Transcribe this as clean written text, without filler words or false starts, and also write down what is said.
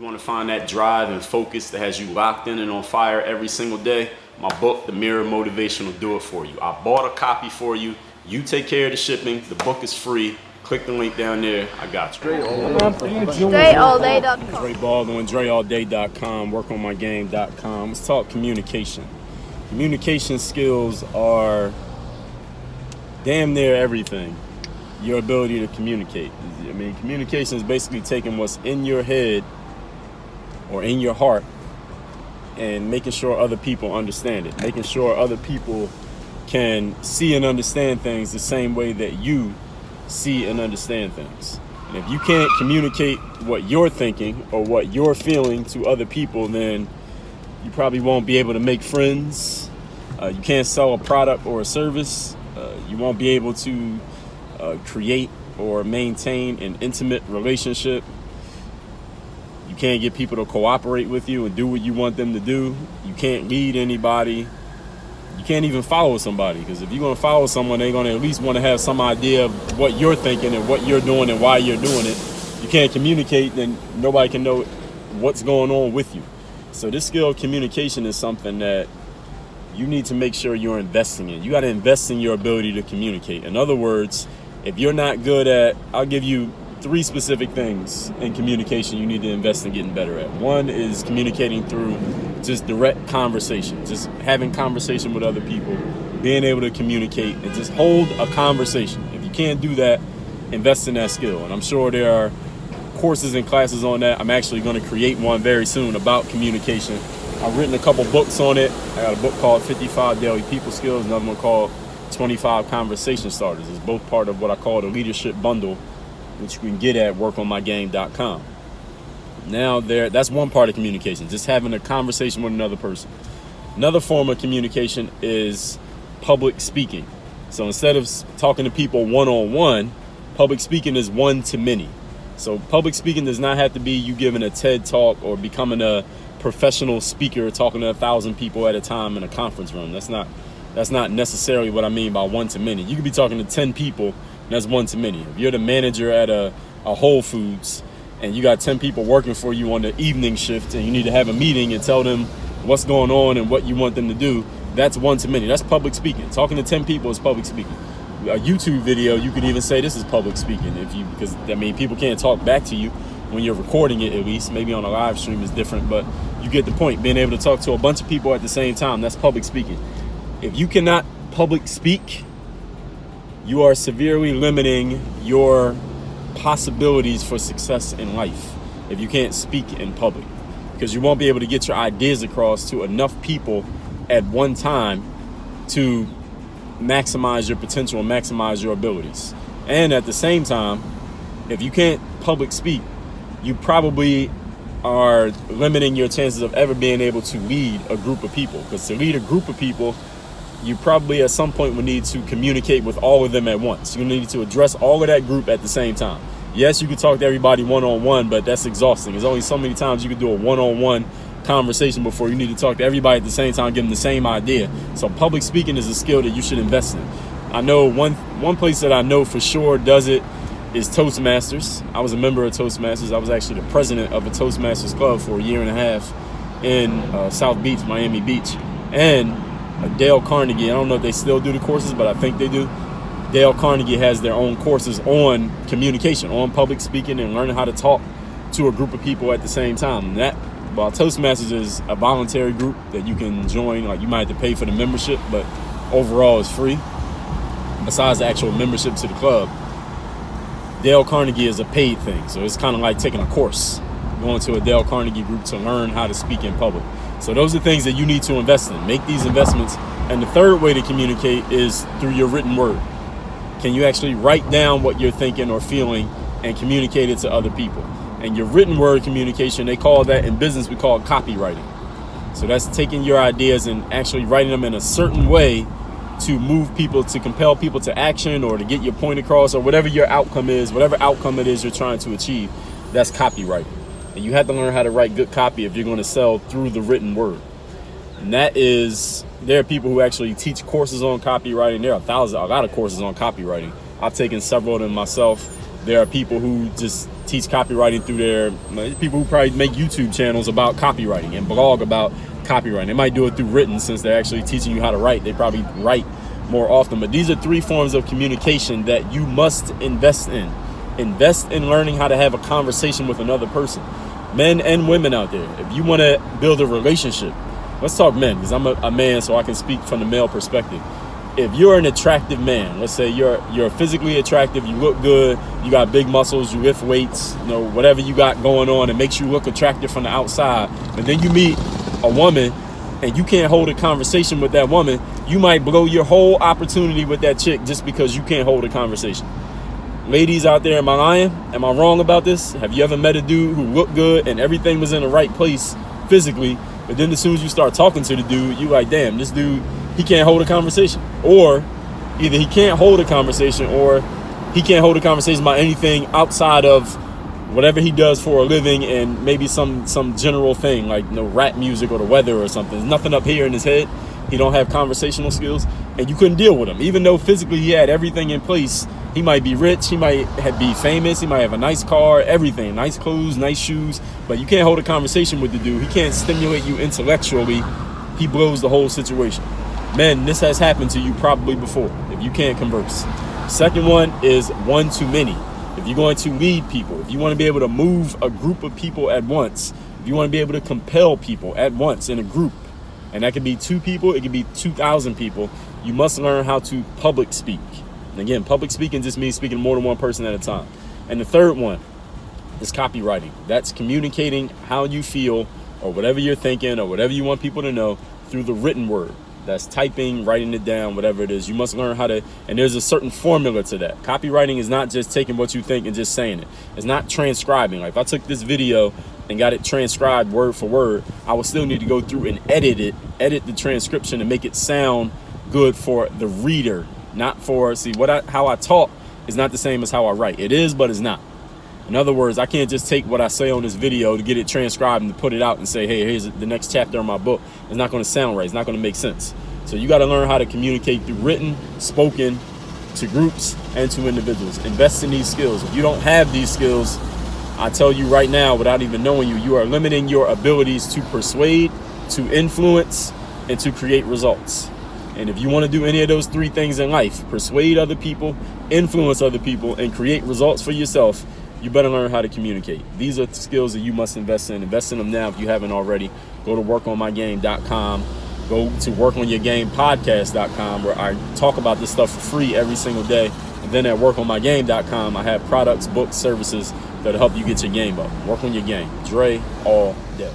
You want to find that drive and focus that has you locked in and on fire every single day? My book, The Mirror Motivation, will do it for you. I bought a copy for you. You take care of the shipping. The book is free. Click the link down there. I got you. DreAllDay.com. Dre Baldwin, DreAllDay.com, WorkOnMyGame.com. Let's talk communication. Communication skills are damn near everything. Your ability to communicate. I mean, communication is basically taking what's in your head or in your heart and making sure other people understand it. Making sure other people can see and understand things the same way that you see and understand things. And if you can't communicate what you're thinking or what you're feeling to other people, then you probably won't be able to make friends. You can't sell a product or a service. You won't be able to create or maintain an intimate relationship. You can't get people to cooperate with you and do what you want them to do. You can't lead anybody. You can't even follow somebody, because if you're going to follow someone, they're going to at least want to have some idea of what you're thinking and what you're doing and why you're doing it. You can't communicate, then nobody can know what's going on with you. So this skill of communication is something that you need to make sure you're investing in. You got to invest in your ability to communicate. In other words, if you're not good at, I'll give you 3 specific things in communication you need to invest in getting better at. One is communicating through just direct conversation, just having conversation with other people, being able to communicate and just hold a conversation. If you can't do that, invest in that skill. And I'm sure there are courses and classes on that. I'm actually going to create one very soon about communication. I've written a couple books on it. I got a book called 55 Daily People Skills, another one called 25 Conversation Starters. It's both part of what I call the leadership bundle, which you can get at WorkOnMyGame.com. Now that's one part of communication, just having a conversation with another person. Another form of communication is public speaking. So instead of talking to people one-on-one, public speaking is one-to-many. So public speaking does not have to be you giving a TED talk or becoming a professional speaker talking to 1,000 people at a time in a conference room. That's not necessarily what I mean by one-to-many. You could be talking to 10 people, and that's one-to-many. If you're the manager at a Whole Foods and you got 10 people working for you on the evening shift and you need to have a meeting and tell them what's going on and what you want them to do, that's one-to-many. That's public speaking. Talking to 10 people is public speaking. A YouTube video, you could even say this is public speaking because people can't talk back to you when you're recording it, at least. Maybe on a live stream is different, but you get the point. Being able to talk to a bunch of people at the same time, that's public speaking. If you cannot public speak, you are severely limiting your possibilities for success in life if you can't speak in public, because you won't be able to get your ideas across to enough people at one time to maximize your potential and maximize your abilities. And at the same time, if you can't public speak, you probably are limiting your chances of ever being able to lead a group of people, because to lead a group of people, you probably at some point will need to communicate with all of them at once. You need to address all of that group at the same time. Yes, you can talk to everybody one-on-one, but that's exhausting. There's only so many times you can do a one-on-one conversation before you need to talk to everybody at the same time, give them the same idea. So public speaking is a skill that you should invest in. I know one place that I know for sure does it is Toastmasters. I was a member of Toastmasters. I was actually the president of a Toastmasters club for a year and a half in South Beach, Miami Beach. And Dale Carnegie, I don't know if they still do the courses, but I think they do. Dale Carnegie has their own courses on communication, on public speaking, and learning how to talk to a group of people at the same time. Toastmasters is a voluntary group that you can join. Like, you might have to pay for the membership, but overall it's free. Besides the actual membership to the club, Dale Carnegie is a paid thing. So it's kind of like taking a course, going to a Dale Carnegie group to learn how to speak in public. So those are things that you need to invest in. Make these investments. And the third way to communicate is through your written word. Can you actually write down what you're thinking or feeling and communicate it to other people? And your written word communication, they call that in business, we call it copywriting. So that's taking your ideas and actually writing them in a certain way to move people, to compel people to action, or to get your point across, or whatever your outcome is, whatever outcome it is you're trying to achieve. That's copywriting. And you have to learn how to write good copy if you're going to sell through the written word. And there are people who actually teach courses on copywriting. There are a lot of courses on copywriting. I've taken several of them myself. There are people who just teach copywriting through there. People who probably make YouTube channels about copywriting and blog about copywriting. They might do it through written, since they're actually teaching you how to write. They probably write more often. But these are 3 forms of communication that you must invest in. Invest in learning how to have a conversation with another person. Men and women out there, if you want to build a relationship, let's talk men, because I'm a man, so I can speak from the male perspective. If you're an attractive man, let's say you're physically attractive, you look good, you got big muscles, you lift weights, whatever you got going on, it makes you look attractive from the outside. But then you meet a woman and you can't hold a conversation with that woman, you might blow your whole opportunity with that chick just because you can't hold a conversation. Ladies out there, am I lying? Am I wrong about this? Have you ever met a dude who looked good and everything was in the right place physically, but then as soon as you start talking to the dude, you like, damn, this dude, he can't hold a conversation? Or either he can't hold a conversation, or he can't hold a conversation about anything outside of whatever he does for a living, and maybe some general thing like rap music or the weather or something. There's nothing up here in his head. He don't have conversational skills, and you couldn't deal with him. Even though physically he had everything in place, he might be rich, he might be famous, he might have a nice car, everything, nice clothes, nice shoes, but you can't hold a conversation with the dude. He can't stimulate you intellectually. He blows the whole situation. Men, this has happened to you probably before if you can't converse. Second one is one too many. If you're going to lead people, if you want to be able to move a group of people at once, if you want to be able to compel people at once in a group, and that could be 2 people, it could be 2,000 people, you must learn how to public speak. And again, public speaking just means speaking to more than one person at a time. And the third one is copywriting. That's communicating how you feel, or whatever you're thinking, or whatever you want people to know through the written word. That's typing, writing it down, whatever it is. You must learn how to, and there's a certain formula to that. Copywriting is not just taking what you think and just saying it. It's not transcribing. Like if I took this video and got it transcribed word for word, I would still need to go through and edit the transcription and make it sound good for the reader, not for, how I talk is not the same as how I write. It is, but it's not. In other words, I can't just take what I say on this video to get it transcribed and to put it out and say, hey, here's the next chapter of my book. It's not going to sound right. It's not going to make sense. So you got to learn how to communicate through written, spoken, to groups and to individuals. Invest in these skills. If you don't have these skills, I tell you right now, without even knowing you, you are limiting your abilities to persuade, to influence, and to create results. And if you want to do any of those 3 things in life, persuade other people, influence other people, and create results for yourself, you better learn how to communicate. These are skills that you must invest in. Invest in them now if you haven't already. Go to workonmygame.com. Go to workonyourgamepodcast.com, where I talk about this stuff for free every single day. And then at workonmygame.com, I have products, books, services that'll help you get your game up. Work on your game. Dre all day.